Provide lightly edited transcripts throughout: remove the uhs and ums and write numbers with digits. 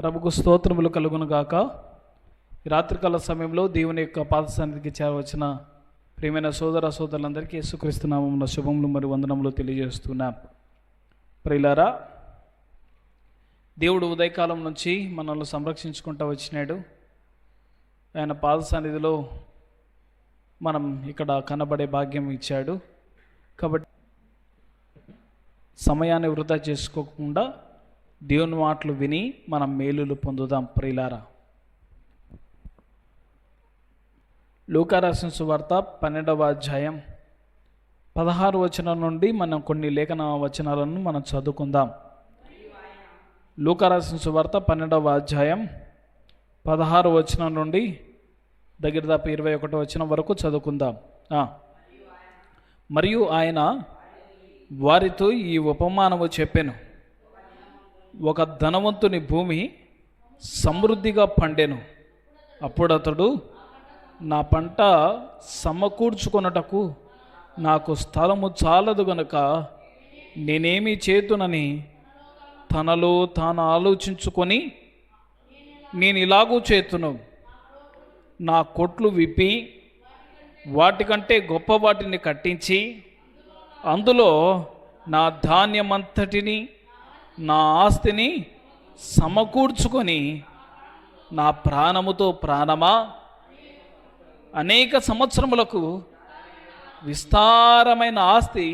ప్రభుకు స్తోత్రములు కలుగును గాక. రాత్రికాల సమయంలో దేవుని యొక్క పాద సన్నిధికి చేరవచ్చిన ప్రియమైన సోదర సోదరులందరికీ యేసుక్రీస్తు నామమున శుభములు మరియు వందనములు తెలియజేస్తున్నాం. ప్రియులారా, దేవుడు ఉదయకాలం నుంచి మనల్ని సంరక్షించుకుంటూ వచ్చినాడు. ఆయన పాద సన్నిధిలో మనం ఇక్కడ కనబడే భాగ్యం ఇచ్చాడు. కాబట్టి సమయాన్ని వృధా చేసుకోకుండా దేవుని మాటలు విని మనం మేలులు పొందుదాం. ప్రియులారా, లూకా రాసిన సువార్త 12వ అధ్యాయం 16 వచనం నుండి మనం కొన్ని లేఖన వచనాలను మనం చదువుకుందాం. లూకా రాసిన సువార్త 12వ అధ్యాయం 16 వచనం నుండి దగ్గర దాపు 21 వచనం వరకు చదువుకుందాం. మరియు ఆయన వారితో ఈ ఉపమానము చెప్పెను. ఒక ధనవంతుని భూమి సమృద్ధిగా పండెను. అప్పుడు అతడు, నా పంట సమకూర్చుకొనుటకు నాకు స్థలము చాలదు గనుక నేనేమి చేతునని తనలో తాను ఆలోచించుకొని, నేను ఇలాగూ చేతును, నా కొట్లు విప్పి వాటికంటే గొప్ప వాటిని కట్టించి అందులో నా ధాన్యమంతటిని నా ఆస్తిని సమకూర్చుకొని, నా ప్రాణముతో ప్రాణమా, అనేక సంవత్సరములకు విస్తారమైన ఆస్తి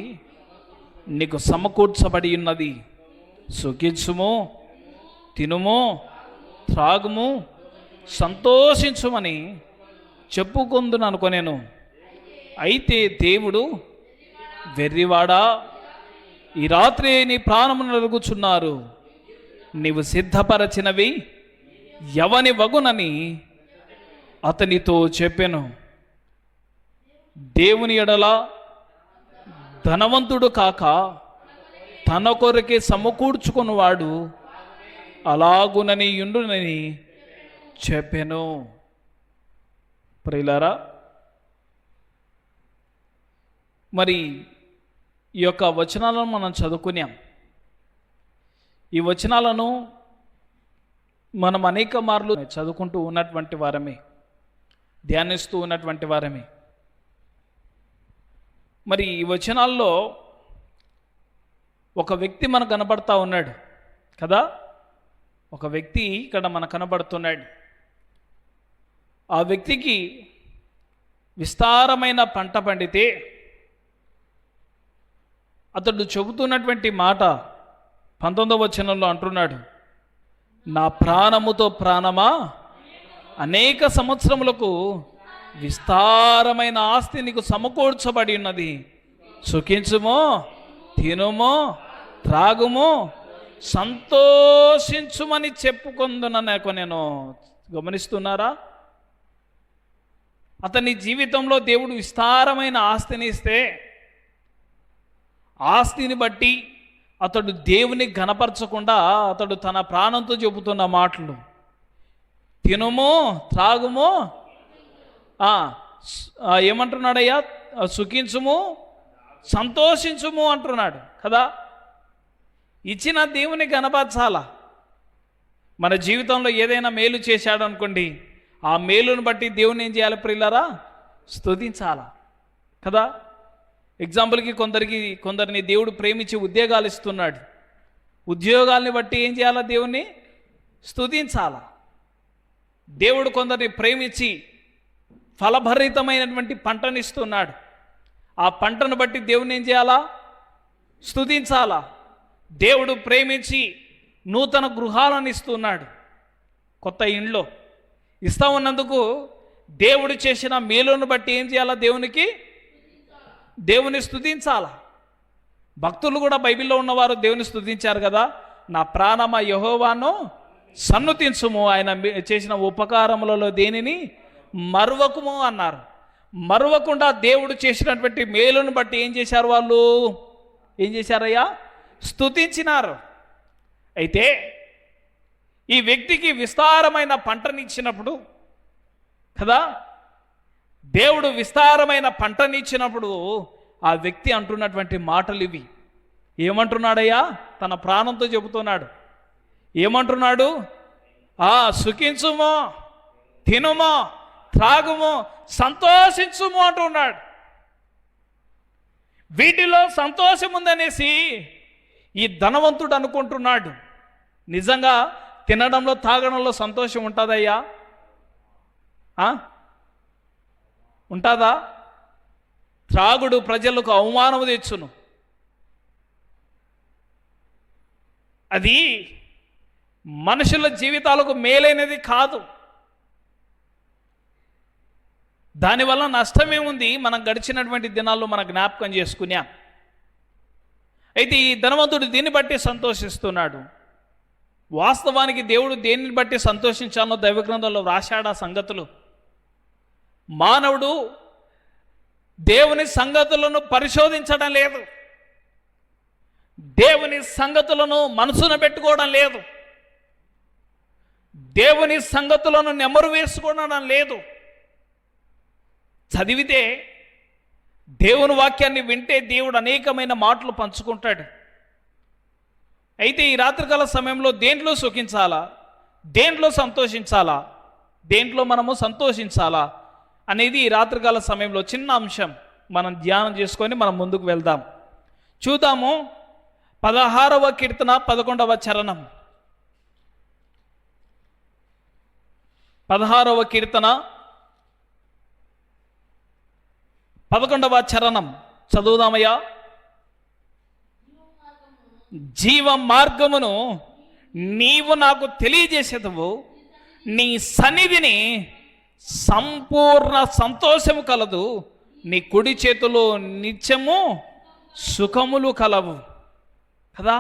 నీకు సమకూర్చబడి ఉన్నది. సుఖించుము, తినుము, త్రాగుము, సంతోషించుమని చెప్పుకుందును అనుకొనేను. అయితే దేవుడు, వెర్రివాడా, ఈ రాత్రి నీ ప్రాణమును నలుగుచున్నారు, నీవు సిద్ధపరచినవి ఎవని వగునని అతనితో చెప్పెను. దేవుని ఎడల ధనవంతుడు కాక తన కొరకే సమకూర్చుకున్నవాడు అలాగునని యుండునని చెప్పెను. ప్రియులారా, మరి ఈ యొక్క వచనాలను మనం చదువుకున్నాం. ఈ వచనాలను మనం అనేక మార్లు చదువుకుంటూ ఉన్నటువంటి వారమే, ధ్యానిస్తూ ఉన్నటువంటి వారమే. మరి ఈ వచనాల్లో ఒక వ్యక్తి మనకు కనబడతా ఉన్నాడు కదా. ఒక వ్యక్తి ఇక్కడ మనకు కనబడుతున్నాడు. ఆ వ్యక్తికి విస్తారమైన పంట పండితే అతడు చెబుతున్నటువంటి మాట 19వ వచనంలో అంటున్నాడు, నా ప్రాణముతో ప్రాణమా, అనేక సంవత్సరములకు విస్తారమైన ఆస్తి నీకు సమకూర్చబడి ఉన్నది. సుఖించుమో, తినుమో, త్రాగుమో, సంతోషించుమని చెప్పుకుందునకు నేను. గమనిస్తున్నారా? అతని జీవితంలో దేవుడు విస్తారమైన ఆస్తిని ఇస్తే ఆస్తిని బట్టి అతడు దేవుని ఘనపరచకుండా అతడు తన ప్రాణంతో చెబుతున్న మాటలు, తినుమో, త్రాగుమో, ఏమంటున్నాడయ్యా, సుఖించుము, సంతోషించుము అంటున్నాడు కదా. ఇచ్చిన దేవుని ఘనపరచాలా. మన జీవితంలో ఏదైనా మేలు చేశాడు అనుకోండి, ఆ మేలును బట్టి దేవుని ఏం చేయాలి ప్రియులారా? స్తుతించాలా కదా. ఎగ్జాంపుల్కి కొందరిని దేవుడు ప్రేమించి ఉద్యోగాలు ఇస్తున్నాడు. ఉద్యోగాల్ని బట్టి ఏం చేయాలా? దేవుణ్ణి స్తుతించాలా. దేవుడు కొందరిని ప్రేమించి ఫలభరితమైనటువంటి పంటను ఇస్తున్నాడు. ఆ పంటను బట్టి దేవుని ఏం చేయాలా? స్తుతించాలా. దేవుడు ప్రేమించి నూతన గృహాలను ఇస్తున్నాడు. కొత్త ఇండ్లో ఇస్తా ఉన్నందుకు దేవుడు చేసిన మేలును బట్టి ఏం చేయాలా? దేవుని స్తుతించాలా. భక్తులు కూడా బైబిల్లో ఉన్నవారు దేవుని స్తుతించారు కదా. నా ప్రాణమా యెహోవాను సన్నుతించుము, ఆయన చేసిన ఉపకారములలో దేనిని మరువకుము అన్నారు. మరువకుండా దేవుడు చేసినటువంటి మేలును బట్టి ఏం చేశారు? వాళ్ళు ఏం చేశారయ్యా? స్తుతించినారు. అయితే ఈ వ్యక్తికి విస్తారమైన పంటనిచ్చినప్పుడు కదా, దేవుడు విస్తారమైన పంటనిచ్చినప్పుడు ఆ వ్యక్తి అంటున్నటువంటి మాటలు ఇవి. ఏమంటున్నాడయ్యా? తన ప్రాణంతో చెబుతున్నాడు. ఏమంటున్నాడు? సుఖించుము, తినుము, త్రాగుము, సంతోషించుము అంటున్నాడు. వీటిలో సంతోషం ఉందనేసి ఈ ధనవంతుడు అనుకుంటున్నాడు. నిజంగా తినడంలో తాగడంలో సంతోషం ఉంటుందయ్యా? ఉంటుందా? త్రాగుడు ప్రజలకు అవమానము తెచ్చును. అది మనుషుల జీవితాలకు మేలైనది కాదు. దానివల్ల నష్టమేముంది? మనం గడిచినటువంటి దినాల్లో మనం జ్ఞాపకం చేసుకున్నా. అయితే ఈ ధనవంతుడు దీన్ని బట్టి సంతోషిస్తున్నాడు. వాస్తవానికి దేవుడు దేనిని బట్టి సంతోషించాలో దైవ గ్రంథంలో వ్రాశాడు ఆ సంగతులు. మానవుడు దేవుని సంగతులను పరిశోధించడం లేదు, దేవుని సంగతులను మనసున పెట్టుకోవడం లేదు, దేవుని సంగతులను నెమరు వేసుకోవడం లేదు. చదివితే దేవుని వాక్యాన్ని వింటే దేవుడు అనేకమైన మాటలు పంచుకుంటాడు. అయితే ఈ రాత్రికాల సమయంలో దేంట్లో సుఖించాలా, దేంట్లో సంతోషించాలా, దేంట్లో మనము సంతోషించాలా అనేది ఈ రాత్రికాల సమయంలో చిన్న అంశం మనం ధ్యానం చేసుకొని మనం ముందుకు వెళ్దాం. చూద్దాము 16వ కీర్తన 11వ చరణం. 16వ కీర్తన 11వ చరణం చదువుదామయ్యా. జీవ మార్గమును నీవు నాకు తెలియజేసేదవు, నీ సన్నిధిని సంపూర్ణ సంతోషము కలదు, నీ కుడి చేతిలో నిత్యము సుఖములు కలవు. కదా,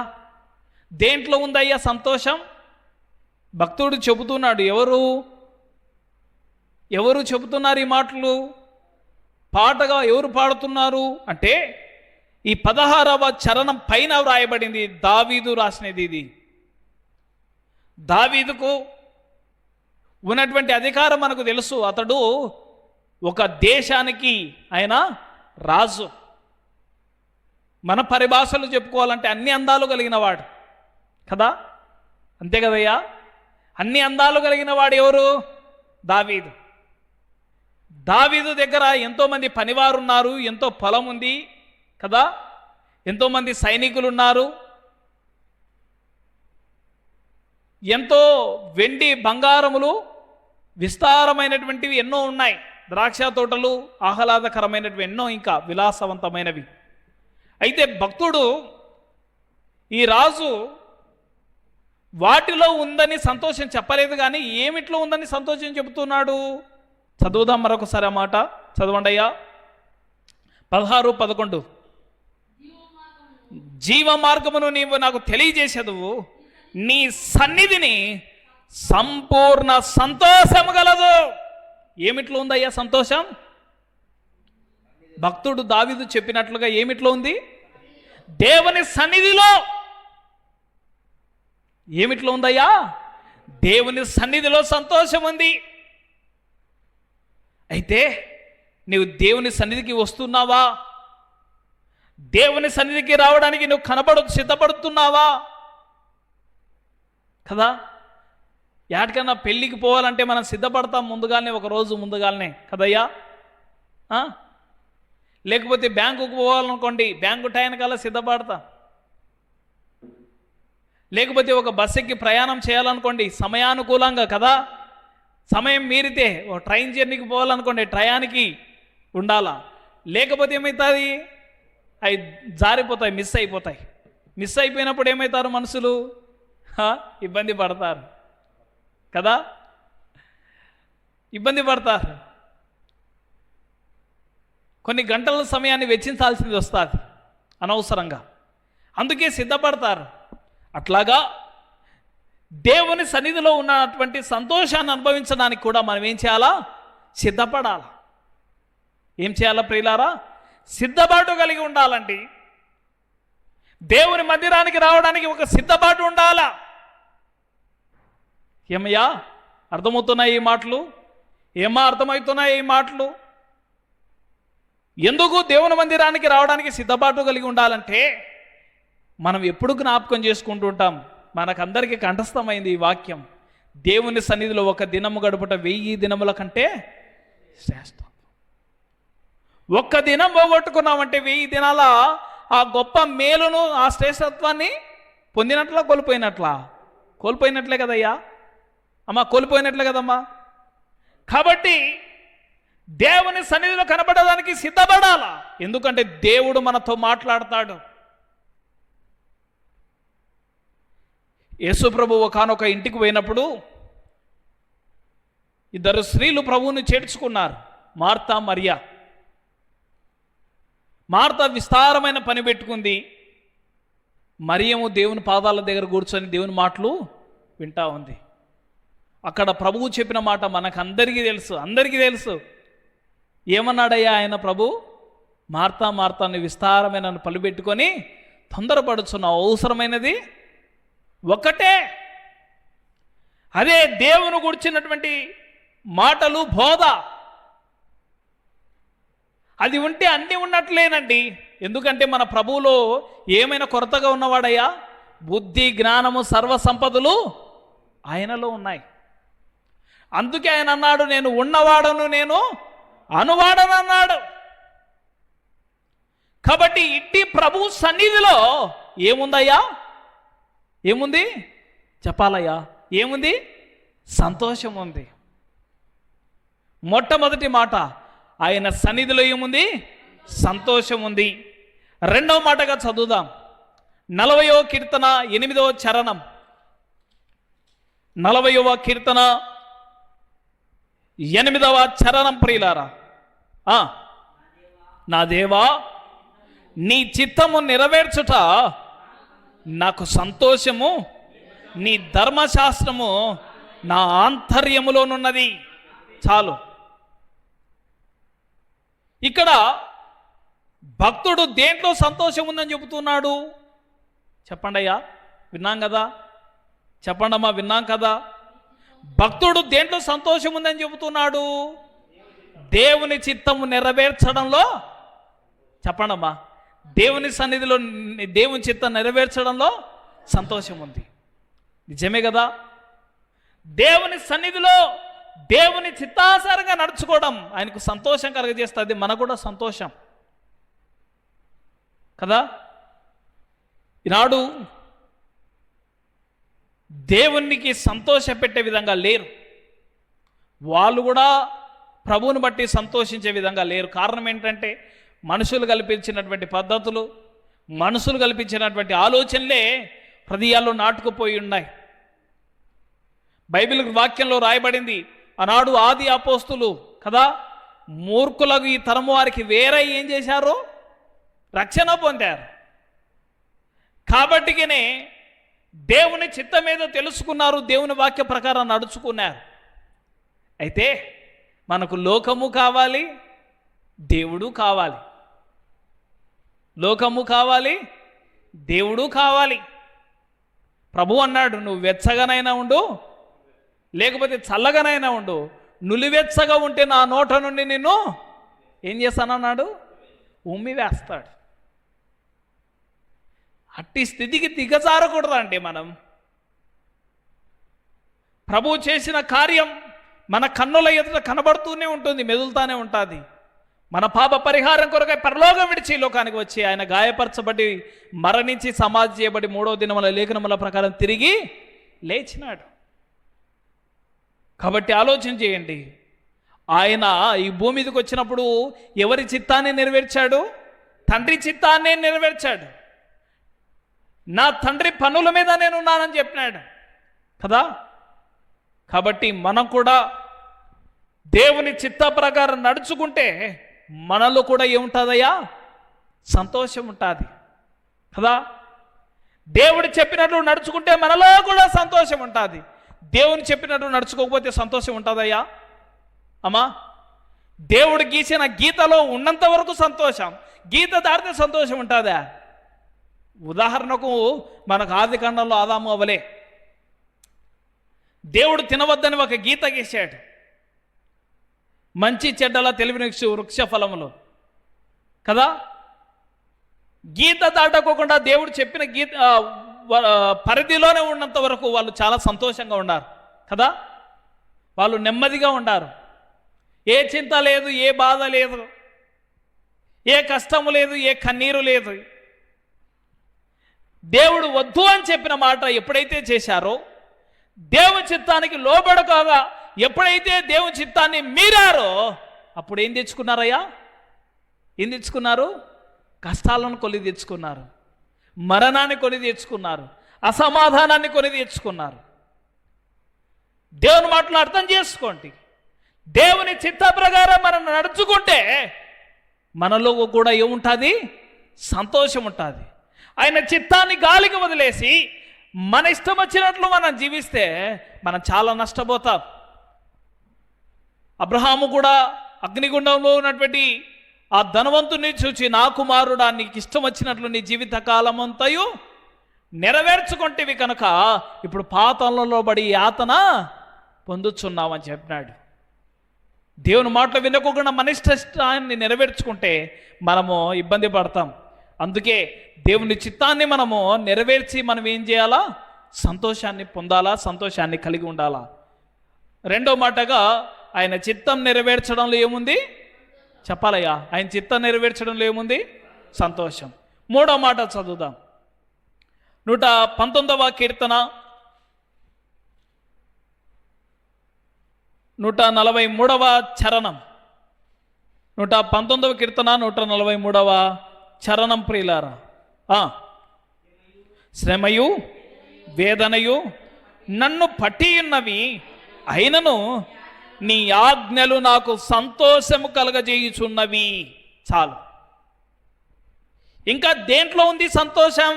దేంట్లో ఉందయ్యా సంతోషం? భక్తుడు చెబుతున్నాడు. ఎవరు చెబుతున్నారు ఈ మాటలు? పాటగా ఎవరు పాడుతున్నారు అంటే ఈ 16వ చరణం పైన వ్రాయబడింది. దావీదు రాసినది ఇది. దావీదుకు ఉన్నటువంటి అధికారం మనకు తెలుసు. అతడు ఒక దేశానికి ఆయన రాజు. మన పరిభాషలు చెప్పుకోవాలంటే అన్ని అందాలు కలిగిన వాడు కదా, అంతే కదయ్యా? అన్ని అందాలు కలిగిన వాడు ఎవరు? దావీదు. దావీదు దగ్గర ఎంతోమంది పనివారు ఉన్నారు, ఎంతో పొలం ఉంది కదా, ఎంతోమంది సైనికులు ఉన్నారు, ఎంతో వెండి బంగారములు విస్తారమైనటువంటివి ఎన్నో ఉన్నాయి. ద్రాక్ష తోటలు, ఆహ్లాదకరమైనవి ఎన్నో, ఇంకా విలాసవంతమైనవి. అయితే భక్తుడు ఈ రాజు వాటిలో ఉందని సంతోషం చెప్పలేదు, కానీ ఏమిట్లో ఉందని సంతోషం చెబుతున్నాడు. చదువుదాం మరొకసారి ఆ మాట. చదవండి అయ్యా. 16-11. జీవ మార్గమును నీవు నాకు తెలియజేసేదవు, నీ సన్నిధిని సంపూర్ణ సంతోషము గలదు. ఏమిట్లో ఉందయ్యా సంతోషం? భక్తుడు దావీదు చెప్పినట్లుగా ఏమిట్లో ఉంది? దేవుని సన్నిధిలో. ఏమిట్లో ఉందయ్యా? దేవుని సన్నిధిలో సంతోషం ఉంది. అయితే నీవు దేవుని సన్నిధికి వస్తున్నావా? దేవుని సన్నిధికి రావడానికి నువ్వు సిద్ధపడుతున్నావా? కదా, యాటికన్నా పెళ్ళికి పోవాలంటే మనం సిద్ధపడతాం ముందుగానే, ఒక రోజు ముందుగానే కదయ్యా. లేకపోతే బ్యాంకుకు పోవాలనుకోండి, బ్యాంకు టైంకల్లా సిద్ధపడతాం. లేకపోతే ఒక బస్సు ఎక్కి ప్రయాణం చేయాలనుకోండి, సమయానుకూలంగా కదా, సమయం మీరితే ఒక ట్రైన్ జర్నీకి పోవాలనుకోండి, ట్రయానికి ఉండాలా. లేకపోతే ఏమవుతుంది? అవి జారిపోతాయి, మిస్ అయిపోయినప్పుడు ఏమవుతారు మనుషులు? ఇబ్బంది పడతారు కదా, ఇబ్బంది పడతారు. కొన్ని గంటల సమయాన్ని వెచ్చించాల్సింది వస్తుంది అనవసరంగా, అందుకే సిద్ధపడతారు. అట్లాగా దేవుని సన్నిధిలో ఉన్నటువంటి సంతోషాన్ని అనుభవించడానికి కూడా మనం ఏం చేయాలా? సిద్ధపడాలా. ఏం చేయాలా ప్రియులారా? సిద్ధపాటు కలిగి ఉండాలండి. దేవుని మందిరానికి రావడానికి ఒక సిద్ధపాటు ఉండాలా. ఏమయ్యా అర్థమవుతున్నాయి ఈ మాటలు? ఏమా అర్థమవుతున్నాయి ఈ మాటలు? ఎందుకు దేవుని మందిరానికి రావడానికి సిద్ధపాటు కలిగి ఉండాలంటే మనం ఎప్పుడు జ్ఞాపకం చేసుకుంటూ ఉంటాం, మనకందరికీ కంఠస్థమైంది ఈ వాక్యం. దేవుని సన్నిధిలో ఒక దినము గడుపుట 1000 దినముల కంటే శ్రేష్టం. ఒక్క దినం పోగొట్టుకున్నామంటే 1000 దినాల ఆ గొప్ప మేలును, ఆ శ్రేష్టత్వాన్ని పొందినట్లా కోల్పోయినట్లా? కోల్పోయినట్లే కదయ్యా అమ్మా, కోల్పోయినట్లే కదమ్మా. కాబట్టి దేవుని సన్నిధిలో కనబడడానికి సిద్ధపడాలా. ఎందుకంటే దేవుడు మనతో మాట్లాడతాడు. యేసు ప్రభు ఒకానొక ఇంటికి పోయినప్పుడు ఇద్దరు స్త్రీలు ప్రభువుని చేర్చుకున్నారు, మార్తా మరియా. మార్తా విస్తారమైన పని పెట్టుకుంది, మరియము దేవుని పాదాల దగ్గర కూర్చొని దేవుని మాటలు వింటా ఉంది. అక్కడ ప్రభువు చెప్పిన మాట మనకందరికీ తెలుసు, అందరికీ తెలుసు. ఏమన్నాడయ్యా ఆయన ప్రభు? మార్తా మార్తాన్ని విస్తారమైన పని పెట్టుకొని తొందరపడుచున్నావు, అవసరమైనది ఒకటే. అదే దేవుని గురించినటువంటి మాటలు, బోధ. అది ఉంటే అన్నీ ఉన్నట్లేనండి. ఎందుకంటే మన ప్రభువులో ఏమైనా కొరతగా ఉన్నవాడయ్యా? బుద్ధి, జ్ఞానము, సర్వ సంపదలు ఆయనలో ఉన్నాయి. అందుకే ఆయన అన్నాడు, నేను ఉన్నవాడను, నేను అనువాడను అన్నాడు. కాబట్టి ఇట్టి ప్రభు సన్నిధిలో ఏముందయ్యా? ఏముంది చెప్పాలయ్యా? ఏముంది? సంతోషం ఉంది. మొట్టమొదటి మాట, ఆయన సన్నిధిలో ఏముంది? సంతోషం ఉంది. రెండవ మాటగా చదువుదాం. 40వ కీర్తన 8వ చరణం. 40వ కీర్తన 8వ చరణం. ప్రియులారా, నా దేవా, నీ చిత్తము నెరవేర్చుట నాకు సంతోషము, నీ ధర్మశాస్త్రము నా ఆంతర్యములోనున్నది. చాలు. ఇక్కడ భక్తుడు దేంట్లో సంతోషం ఉందని చెబుతున్నాడు? చెప్పండి అయ్యా, విన్నాం కదా? చెప్పండమ్మా, విన్నాం కదా? భక్తుడు దేంట్లో సంతోషం ఉందని చెబుతున్నాడు? దేవుని చిత్తము నెరవేర్చడంలో. చెప్పండమ్మా, దేవుని సన్నిధిలో దేవుని చిత్తం నెరవేర్చడంలో సంతోషం ఉంది. నిజమే కదా? దేవుని సన్నిధిలో దేవుని చిత్తానుసారంగా నడుచుకోవడం ఆయనకు సంతోషం కలుగజేస్తుంది. మనకు కూడా సంతోషం కదా. ఈనాడు దేవునికి సంతోష పెట్టే విధంగా లేరు, వాళ్ళు కూడా ప్రభువుని బట్టి సంతోషించే విధంగా లేరు. కారణం ఏంటంటే మనుషులు కల్పించినటువంటి పద్ధతులు, మనుషులు కల్పించినటువంటి ఆలోచనలే హృదయాల్లో నాటుకుపోయి ఉన్నాయి. బైబిల్ వాక్యంలో రాయబడింది, ఆనాడు ఆది అపోస్తులు కదా, మూర్ఖులకు ఈ తరము వారికి వేరే ఏం చేశారు? రక్షణ పొందారు. కాబట్టినే దేవుని చిత్తమేదో తెలుసుకున్నారు, దేవుని వాక్య ప్రకారం నడుచుకున్నారు. అయితే మనకు లోకము కావాలి, దేవుడు కావాలి. లోకము కావాలి, దేవుడు కావాలి. ప్రభు అన్నాడు, నువ్వు వెచ్చగానైనా ఉండు, లేకపోతే చల్లగానైనా ఉండు. నులివెచ్చగా ఉంటే నా నోట నుండి నిన్ను ఏం చేస్తానన్నాడు? ఉమ్మి వేస్తాడు. అట్టి స్థితికి దిగజారకూడదండి మనం. ప్రభు చేసిన కార్యం మన కన్నుల ఎదుట కనబడుతూనే ఉంటుంది, మెదులుతూనే ఉంటుంది. మన పాప పరిహారం కొరకై పరలోకం విడిచి లోకానికి వచ్చి ఆయన గాయపరచబడి మరణించి సమాధి చేయబడి 3వ దినముల లేఖనముల ప్రకారం తిరిగి లేచినాడు. కాబట్టి ఆలోచన చేయండి, ఆయన ఈ భూమి మీదకి వచ్చినప్పుడు ఎవరి చిత్తాన్ని నెరవేర్చాడు? తండ్రి చిత్తాన్నే నెరవేర్చాడు. నా తండ్రి పనుల మీద నేను ఉన్నానని చెప్పినాడు కదా. కాబట్టి మనం కూడా దేవుని చిత్త ప్రకారం నడుచుకుంటే మనలో కూడా ఏముంటుందయ్యా? సంతోషం ఉంటుంది కదా. దేవుడు చెప్పినట్లు నడుచుకుంటే మనలో కూడా సంతోషం ఉంటుంది. దేవుని చెప్పినట్టు నడుచుకోకపోతే సంతోషం ఉంటుందయ్యా? అమ్మా, దేవుడు గీసిన గీతలో ఉన్నంత వరకు సంతోషం, గీత దాటితే సంతోషం ఉంటుందా? ఉదాహరణకు మనకు ఆది కాండంలో ఆదాము అవ్వలే, దేవుడు తినవద్దని ఒక గీత గీశాడు. మంచి చెడ్డల తెలివిన వృక్ష ఫలములు కదా. గీత దాటకోకుండా దేవుడు చెప్పిన గీత పరిధిలోనే ఉన్నంత వరకు వాళ్ళు చాలా సంతోషంగా ఉన్నారు. కదా. వాళ్ళు నెమ్మదిగా ఉండారు, ఏ చింత లేదు, ఏ బాధ లేదు, ఏ కష్టము లేదు, ఏ కన్నీరు లేదు. దేవుడు వద్దు అని చెప్పిన మాట ఎప్పుడైతే చేశారో, దేవుని చిత్తానికి లోబడకగా ఎప్పుడైతే దేవుని చిత్తాన్ని మీరారో, అప్పుడు ఏం తెచ్చుకున్నారయ్యా? ఏం తెచ్చుకున్నారు? కష్టాలను కొని తెచ్చుకున్నారు, మరణాన్ని కొని తెచ్చుకున్నారు, అసమాధానాన్ని కొని తెచ్చుకున్నారు. దేవుని మాటలు అర్థం చేసుకోండి. దేవుని చిత్త ప్రకారం మనం నడుచుకుంటే మనలో కూడా ఏముంటుంది? సంతోషం ఉంటుంది. ఆయన చిత్తాన్ని గాలికి వదిలేసి మన ఇష్టం వచ్చినట్లు మనం జీవిస్తే మనం చాలా నష్టపోతాం. అబ్రహాము కూడా అగ్నిగుండంలో ఉన్నటువంటి ఆ ధనవంతుని చూచి, నా కుమారుడా, నీకు ఇష్టం వచ్చినట్లు నీ జీవిత కాలం అంతయు నెరవేర్చుకుంటేవి కనుక ఇప్పుడు పాతాళంలో పడి యాతన పొందుచున్నామని చెప్పినాడు. దేవుని మాటలు వినకుండా మన ఇష్టాన్ని నెరవేర్చుకుంటే మనము ఇబ్బంది పడతాం. అందుకే దేవుని చిత్తాన్ని మనము నెరవేర్చి మనం ఏం చేయాలా? సంతోషాన్ని పొందాలా, సంతోషాన్ని కలిగి ఉండాలా. రెండో మాటగా ఆయన చిత్తం నెరవేర్చడంలో ఏముంది? చెప్పాలయ్యా, ఆయన చిత్తం నెరవేర్చడంలో ఏముంది? సంతోషం. మూడో మాట చదువుదాం. 119వ కీర్తన 143వ చరణం. 119వ కీర్తన 143వ చరణం. ప్రియులారా, శ్రమయు వేదనయు నన్ను పట్టి ఉన్నవి, అయినను నీ ఆజ్ఞలు నాకు సంతోషము కలగజేయుచున్నవి. చాలు. ఇంకా దేంట్లో ఉంది సంతోషం?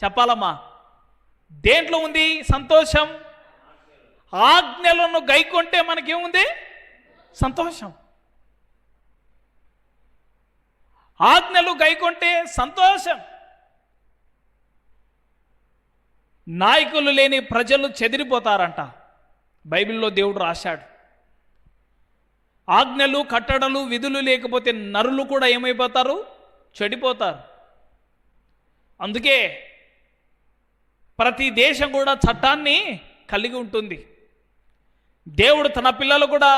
చెప్పాలమ్మా, దేంట్లో ఉంది సంతోషం? ఆజ్ఞలను గైకొంటే మనకేముంది? సంతోషం. ఆజ్ఞలు గైకొంటే సంతోషం. నాయకులు లేని ప్రజలు చెదిరిపోతారంట, బైబిల్లో దేవుడు రాశాడు. ఆజ్ఞలు, కట్టడలు, విధులు లేకపోతే నరులు కూడా ఏమైపోతారు? చెడిపోతారు. అందుకే ప్రతి దేశం కూడా చట్టాన్ని కలిగి ఉంటుంది. దేవుడు తన పిల్లలు కూడా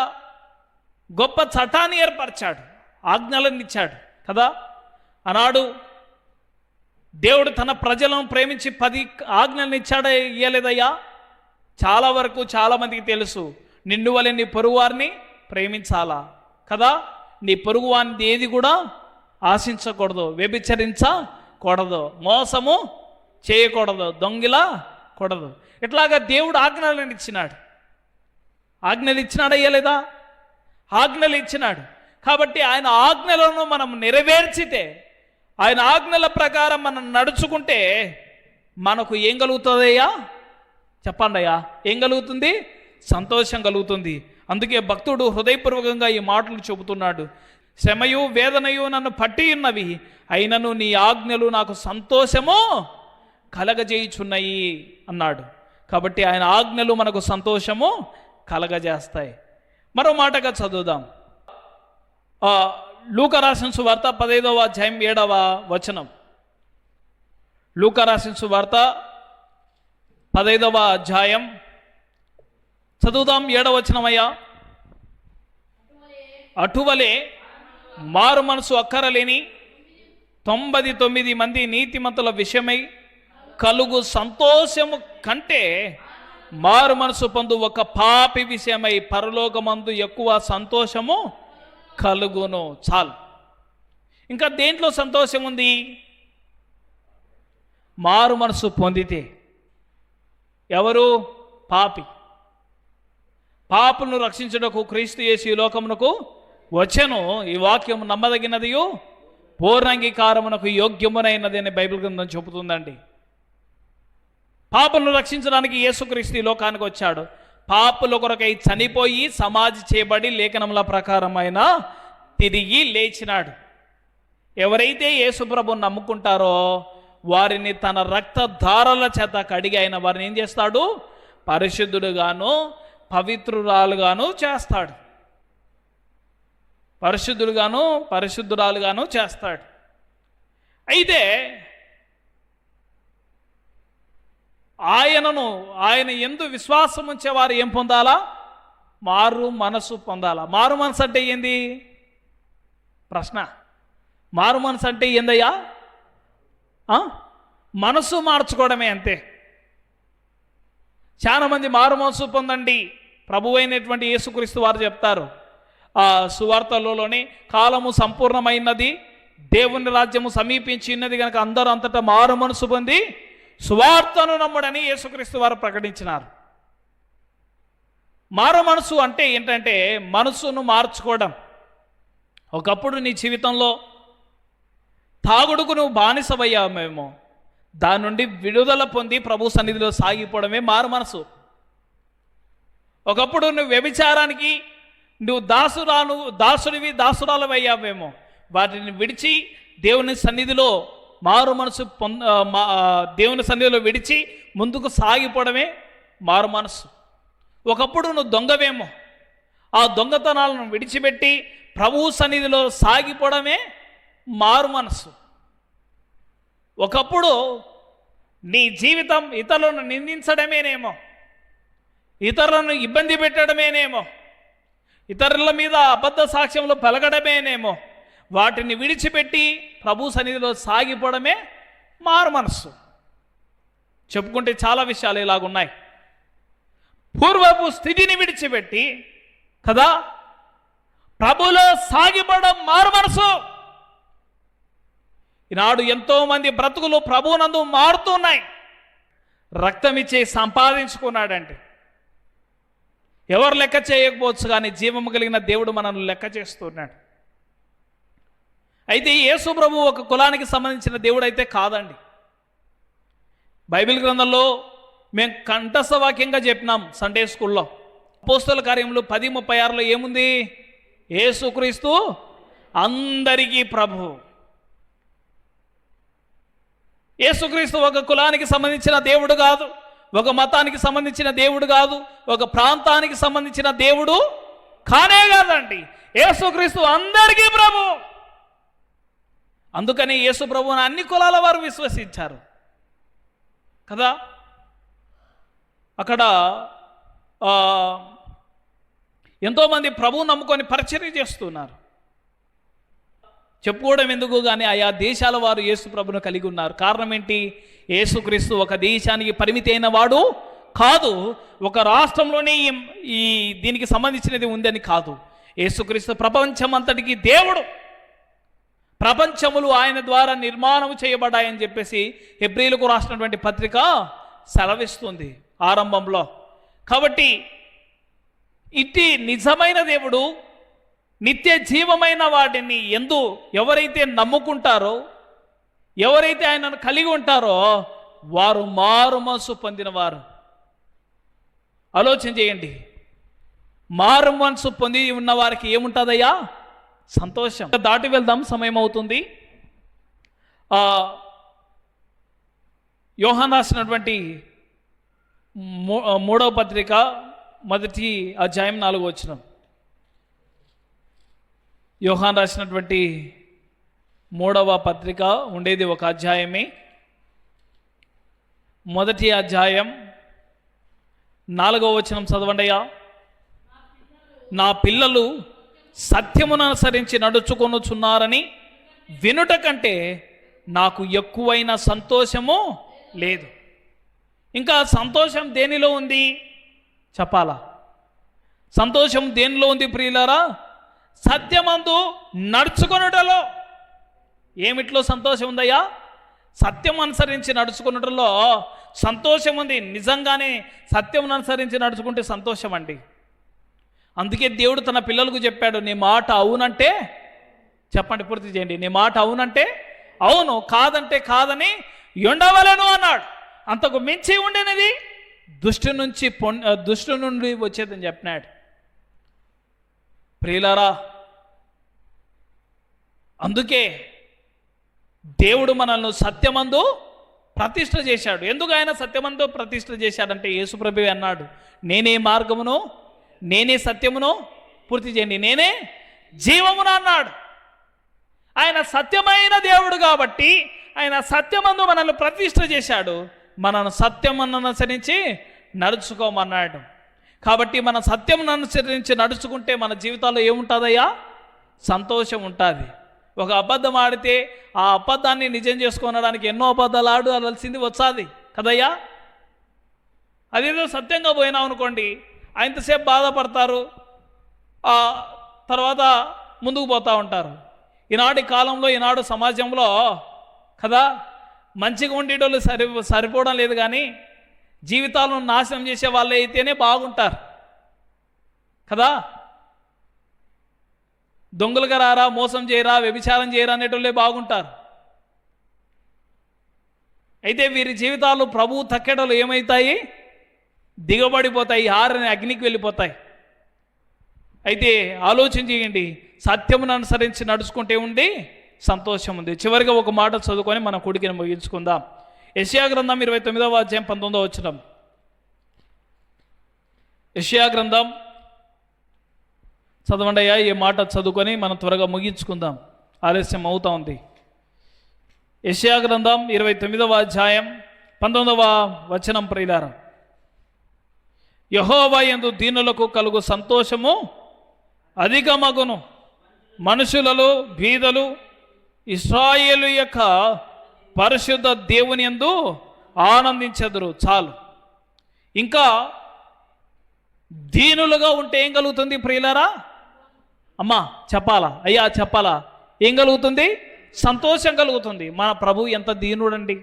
గొప్ప చట్టాన్ని ఏర్పరిచాడు, ఆజ్ఞలను ఇచ్చాడు కదా. ఆనాడు దేవుడు తన ప్రజలను ప్రేమించి 10 ఆజ్ఞలను ఇచ్చాడా? ఇయ్యలేదయ్యా? చాలా వరకు చాలామందికి తెలుసు. నిన్ను వలె నీ పొరుగువారిని ప్రేమించాలా కదా. నీ పొరుగువారిని ఏది కూడా ఆశించకూడదు, వ్యభిచరించకూడదు, మోసము చేయకూడదు, దొంగిలా కూడదు. ఇట్లాగా దేవుడు ఆజ్ఞలను ఇచ్చినాడు. ఆజ్ఞలు ఇచ్చినాడా? ఇయ్యలేదా? ఆజ్ఞలు ఇచ్చినాడు. కాబట్టి ఆయన ఆజ్ఞలను మనం నెరవేర్చితే, ఆయన ఆజ్ఞల ప్రకారం మనం నడుచుకుంటే మనకు ఏం కలుగుతుందయ్యా? చెప్పండి అయ్యా, ఏం కలుగుతుంది? సంతోషం కలుగుతుంది. అందుకే భక్తుడు హృదయపూర్వకంగా ఈ మాటలు చెబుతున్నాడు. శ్రమయు వేదనయు నన్ను పట్టి ఉన్నవి, అయినను నీ ఆజ్ఞలు నాకు సంతోషము కలగజేయుచున్నాయి అన్నాడు. కాబట్టి ఆయన ఆజ్ఞలు మనకు సంతోషము కలగజేస్తాయి. మరో మాటగా చదువుదాం. లూకా రాసిన సువార్త 15వ అధ్యాయం 7వ వచనం. లూకా రాసిన సువార్త 15వ అధ్యాయం చదువుదాం. 7వ వచనమయ్యా. అటువలే మారు మనసు అక్కరలేని 99 మంది నీతిమంతుల విషయమై కలుగు సంతోషము కంటే మారు మనసు పొందు ఒక పాపి విషయమై పరలోకమందు ఎక్కువ సంతోషము కలుగును. చాలు. ఇంకా దేంట్లో సంతోషం ఉంది? మారు మనసు పొందితే. ఎవరు? పాపి. పాపులను రక్షించుటకు క్రీస్తు యేసు ఈ లోకమునకు వచ్చెను. ఈ వాక్యం నమ్మదగినదియు పూర్ణాంగీకారమునకు యోగ్యమునైనది అని బైబిల్ గ్రంథం చెబుతుందండి. పాపులను రక్షించడానికి యేసుక్రీస్తు ఈ లోకానికి వచ్చాడు. పాపుల కొరకై చనిపోయి సమాధి చేయబడి లేఖనముల ప్రకారమైన తిరిగి లేచినాడు. ఎవరైతే యేసుప్రభుని నమ్ముకుంటారో వారిని తన రక్తధారల చేత కడిగి ఆయన వారిని ఏం చేస్తాడు? పరిశుద్ధుడుగాను పవిత్రురాలుగాను చేస్తాడు. పరిశుద్ధుడుగాను పరిశుద్ధురాలుగాను చేస్తాడు. అయితే ఆయన యందు విశ్వాసం ఉంచేవారు ఏం పొందాలా? మారు మనసు పొందాలా. మారు మనసు అంటే ఏంది? ప్రశ్న. మారు మనసు అంటే ఏందయ్యా? మనసు మార్చుకోవడమే, అంతే. చాలా మంది మారు మనసు పొందండి ప్రభు అయినటువంటి యేసుక్రీస్తు వారు చెప్తారు ఆ సువార్తలోని, కాలము సంపూర్ణమైనది, దేవుని రాజ్యము సమీపించినది కనుక అందరూ అంతటా మారు మనసు పొంది సువార్తను నమ్ముడని యేసుక్రీస్తు వారు ప్రకటించినారు. మారు మనసు అంటే ఏంటంటే మనసును మార్చుకోవడం. ఒకప్పుడు నీ జీవితంలో తాగుడుకు నువ్వు బానిసవయ్యామేమో, దాని నుండి విడుదల పొంది ప్రభు సన్నిధిలో సాగిపోవడమే మారు మనసు. ఒకప్పుడు నువ్వు వ్యభిచారానికి నువ్వు దాసుడివి దాసురాలవయ్యావేమో, వాటిని విడిచి దేవుని సన్నిధిలో మారు మనసు దేవుని సన్నిధిలో విడిచి ముందుకు సాగిపోవడమే మారు మనసు. ఒకప్పుడు నువ్వు దొంగవేమో, ఆ దొంగతనాలను విడిచిపెట్టి ప్రభువు సన్నిధిలో సాగిపోవడమే మారు మనసు. ఒకప్పుడు నీ జీవితం ఇతరులను నిందించడమేనేమో, ఇతరులను ఇబ్బంది పెట్టడమేనేమో, ఇతరుల మీద అబద్ధ సాక్ష్యంలో పలకడమేనేమో, వాటిని విడిచిపెట్టి ప్రభు సన్నిధిలో సాగిపోవడమే మారు మనస్సు. చెప్పుకుంటే చాలా విషయాలు ఇలాగున్నాయి. పూర్వపు స్థితిని విడిచిపెట్టి కదా ప్రభులో సాగిపోవడం మారు మనసు. ఈనాడు ఎంతోమంది బ్రతుకులు ప్రభువునందు మారుతున్నాయి. రక్తం ఇచ్చి సంపాదించుకున్నాడంటే ఎవరు లెక్క చేయకపోవచ్చు, కానీ జీవము కలిగిన దేవుడు మనల్ని లెక్క చేస్తున్నాడు. అయితే యేసు ప్రభు ఒక కులానికి సంబంధించిన దేవుడు అయితే కాదండి. బైబిల్ గ్రంథంలో మేము కంఠస్థ వాక్యంగా చెప్పినాం సండే స్కూల్లో. అపోస్తల కార్యములు 10:36లో ఏముంది? యేసుక్రీస్తు అందరికీ ప్రభు. యేసుక్రీస్తు ఒక కులానికి సంబంధించిన దేవుడు కాదు, ఒక మతానికి సంబంధించిన దేవుడు కాదు, ఒక ప్రాంతానికి సంబంధించిన దేవుడు కానే కాదండి. యేసుక్రీస్తు అందరికీ ప్రభు. అందుకని యేసు ప్రభువుని అన్ని కులాల వారు విశ్వసించారు కదా. అక్కడ ఎంతోమంది ప్రభువు నమ్ముకొని పరిచర్య చేస్తున్నారు. చెప్పుకోవడం ఎందుకు కానీ ఆయా దేశాల వారు యేసు ప్రభును కలిగి ఉన్నారు. కారణం ఏంటి? యేసుక్రీస్తు ఒక దేశానికి పరిమితి అయిన వాడు కాదు, ఒక రాష్ట్రంలోనే ఈ దీనికి సంబంధించినది ఉందని కాదు. యేసుక్రీస్తు ప్రపంచం అంతటికి దేవుడు. ప్రపంచములు ఆయన ద్వారా నిర్మాణం చేయబడ్డాయని చెప్పేసి హెబ్రీలకు రాసినటువంటి పత్రిక సెలవిస్తుంది ఆరంభంలో. కాబట్టి ఇట్టి నిజమైన దేవుడు నిత్య జీవమైన వాటిని ఎవరైతే నమ్ముకుంటారో, ఎవరైతే ఆయనను కలిగి ఉంటారో వారు మారు మనసు పొందినవారు. ఆలోచన చేయండి. మారు మనసు పొంది ఉన్న వారికి ఏముంటుందయ్యా? సంతోషం. దాటి వెళ్దాం, సమయం అవుతుంది. యోహాను రాసినటువంటి 3వ పత్రిక 1వ అధ్యాయం 4వ వచనం. యోహాను రాసినటువంటి 3వ పత్రిక ఉండేది ఒక అధ్యాయమే. 1వ అధ్యాయం 4వ వచనం చదవండియా. నా పిల్లలు సత్యమును అనుసరించి నడుచుకొనుచున్నారని వినుట కంటే నాకు ఎక్కువైన సంతోషము లేదు. ఇంకా సంతోషం దేనిలో ఉంది చెప్పాలా? సంతోషం దేనిలో ఉంది ప్రియులారా? సత్యమందు నడుచుకొనుటలో. ఏమిట్లో సంతోషం ఉందయ్యా? సత్యం అనుసరించి నడుచుకున్నట్లో సంతోషం ఉంది. నిజంగానే సత్యం అనుసరించి నడుచుకుంటే సంతోషం అండి. అందుకే దేవుడు తన పిల్లలకు చెప్పాడు, నీ మాట అవునంటే చెప్పండి, పూర్తి చేయండి. నీ మాట అవునంటే అవును, కాదంటే కాదని ఉండవలను అన్నాడు. అంతకు మించి ఉండేది దుష్టు నుండి వచ్చేదని చెప్పినాడు. ప్రియులారా, అందుకే దేవుడు మనల్ని సత్యమందు ప్రతిష్ఠ చేశాడు. ఎందుకు ఆయన సత్యమందు ప్రతిష్ఠ చేశాడంటే యేసుప్రభువే అన్నాడు, నేనే మార్గమును, నేనే సత్యమును, పూర్తి చేయండి, నేనే జీవమును అన్నాడు. ఆయన సత్యమైన దేవుడు కాబట్టి ఆయన సత్యమందు మనల్ని ప్రతిష్ఠ చేశాడు. మనను సత్యమును అనుసరించి నడుచుకోమన్నాడు. కాబట్టి మన సత్యమును అనుసరించి నడుచుకుంటే మన జీవితాల్లో ఏముంటుందయ్యా? సంతోషం ఉంటుంది. ఒక అబద్ధం ఆడితే ఆ అబద్ధాన్ని నిజం చేసుకోనడానికి ఎన్నో అబద్ధాలు ఆడాల్సింది వచ్చాది కదయ్యా. అదేదో సత్యంగా పోయినాం అనుకోండి, ఇంతసేపు బాధపడతారు, ఆ తర్వాత ముందుకు పోతూ ఉంటారు. ఈనాటి కాలంలో, ఈనాడు సమాజంలో కదా, మంచిగా ఉండేటోళ్ళు సరిపోవడం లేదు, కానీ జీవితాలను నాశనం చేసే వాళ్ళు అయితేనే బాగుంటారు కదా. దొంగలుగా రారా, మోసం చేయరా, వ్యభిచారం చేయరా అనేటోళ్ళే బాగుంటారు. అయితే వీరి జీవితాలు ప్రభువు తక్కేటోళ్ళు ఏమవుతాయి? దిగబడిపోతాయి, ఆరని అగ్నికి వెళ్ళిపోతాయి. అయితే ఆలోచన చేయండి, సత్యమును అనుసరించి నడుచుకుంటే ఉండి సంతోషం ఉంది. చివరిగా ఒక మాట చదువుకొని మన కొడుకుని ముగించుకుందాం. యెషయా గ్రంథం 29వ అధ్యాయం 19వ వచనం. యెషయా గ్రంథం చదవండి అయ్యా. ఈ మాట చదువుకొని మనం త్వరగా ముగించుకుందాం, ఆలస్యం అవుతా ఉంది. యెషయా గ్రంథం 29వ అధ్యాయం 19వ వచనం. ప్రియులారా, యెహోవా యందు దీనులకు కలుగు సంతోషము అధికమగును, మనుషులలో బీదలు ఇశ్రాయేలు యొక్క పరిశుద్ధ దేవుని యందు ఆనందించెదరు. చాలు. ఇంకా దీనులుగా ఉంటే ఏం కలుగుతుంది ప్రియులారా? అమ్మా చెప్పాలా, అయ్యా చెప్పాలా, ఏం కలుగుతుంది? సంతోషం కలుగుతుంది. మన ప్రభు ఎంత దీనుడండి!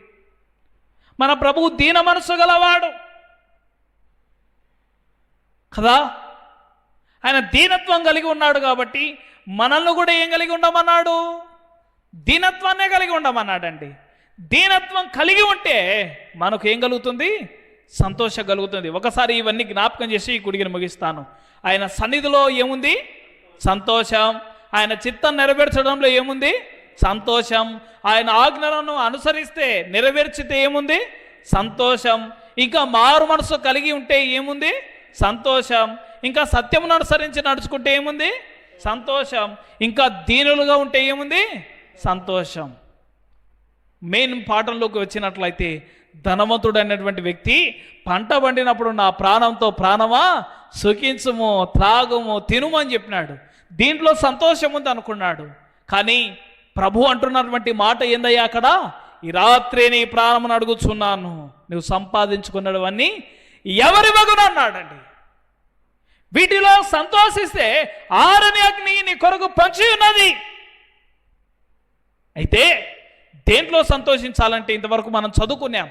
మన ప్రభు దీన మనసు గలవాడు కదా. ఆయన దీనత్వం కలిగి ఉన్నాడు కాబట్టి మనల్ని కూడా ఏం కలిగి ఉండమన్నాడు? దీనత్వాన్నే కలిగి ఉండమన్నాడండి. దీనత్వం కలిగి ఉంటే మనకు ఏం కలుగుతుంది? సంతోషం కలుగుతుంది. ఒకసారి ఇవన్నీ జ్ఞాపకం చేసి ఈ కుడిగిని ముగిస్తాను. ఆయన సన్నిధిలో ఏముంది? సంతోషం. ఆయన చిత్తం నెరవేర్చడంలో ఏముంది? సంతోషం. ఆయన ఆజ్ఞలను అనుసరిస్తే నెరవేర్చితే ఏముంది? సంతోషం. ఇంకా మారు మనసు కలిగి ఉంటే ఏముంది? సంతోషం. ఇంకా సత్యమును అనుసరించి నడుచుకుంటే ఏముంది? సంతోషం. ఇంకా దీనులుగా ఉంటే ఏముంది? సంతోషం. మెయిన్ పాఠంలోకి వచ్చినట్లయితే, ధనవంతుడు అనేటువంటి వ్యక్తి పంట పండినప్పుడు నా ప్రాణంతో ప్రాణమా సుఖించుము, త్రాగుము, తినుము అని చెప్పినాడు. దీంట్లో సంతోషం ఉంది అనుకున్నాడు. కానీ ప్రభు అంటున్నటువంటి మాట ఏందయ్యా అక్కడ? ఈ రాత్రి నీ ప్రాణమును అడుగుచున్నాను, నువ్వు సంపాదించుకున్నవన్నీ ఎవరి వగును అన్నాడండి. వీటిలో సంతోషిస్తే ఆరని అగ్ని నీ కొరకు పంచి ఉన్నది. అయితే దేంట్లో సంతోషించాలంటే ఇంతవరకు మనం చదువుకున్నాం.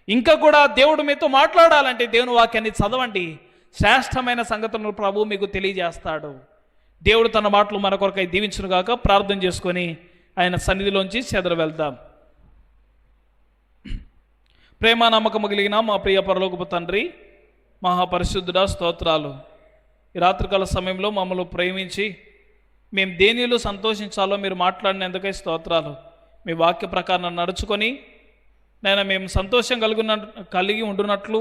ఇంకా కూడా దేవుడు మీతో మాట్లాడాలంటే దేవుని వాక్యాన్ని చదవండి. శ్రేష్టమైన సంగతులను ప్రభు మీకు తెలియజేస్తాడు. దేవుడు తన మాటలు మన కొరకై దీవించును గాక. ప్రార్థన చేసుకొని ఆయన సన్నిధిలోంచి చెదరు వెళ్దాం. ప్రేమ నమ్మకము కలిగిన మా ప్రియ పరలోకపు తండ్రి, మహాపరిశుద్ధుడా, స్తోత్రాలు. ఈ రాత్రికాల సమయంలో మమ్మల్ని ప్రేమించి మేము దేనిలో సంతోషించాలో మీరు మాట్లాడినందుకై స్తోత్రాలు. మీ వాక్య ప్రకారం నడుచుకొని నేను మేము సంతోషం కలిగి ఉండునట్లు,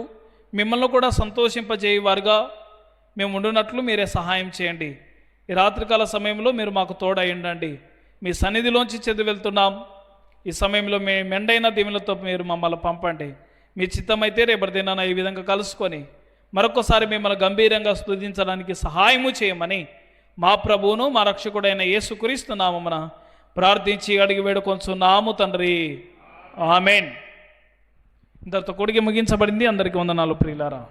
మిమ్మల్ని కూడా సంతోషింపజేయవారుగా మేము ఉండునట్లు మీరే సహాయం చేయండి. ఈ రాత్రికాల సమయంలో మీరు మాకు తోడై ఉండండి. మీ సన్నిధిలోంచి చదివి వెళ్తున్నాం. ఈ సమయంలో మీ మెండైన దీవులతో మీరు మమ్మల్ని పంపండి. మీ చిత్తమైతే రేపటి దినాన ఈ విధంగా కలుసుకొని మరొకసారి మిమ్మల్ని గంభీరంగా స్తుతించడానికి సహాయము చేయమని మా ప్రభువును మా రక్షకుడైన యేసుక్రీస్తు నామమున ప్రార్థించి అడిగి వేడుకొంచున్నాము తండ్రి. ఆమేన్. ఇంతటితో కూడికి ముగించబడింది. అందరికీ వందనాలు ప్రియులారా.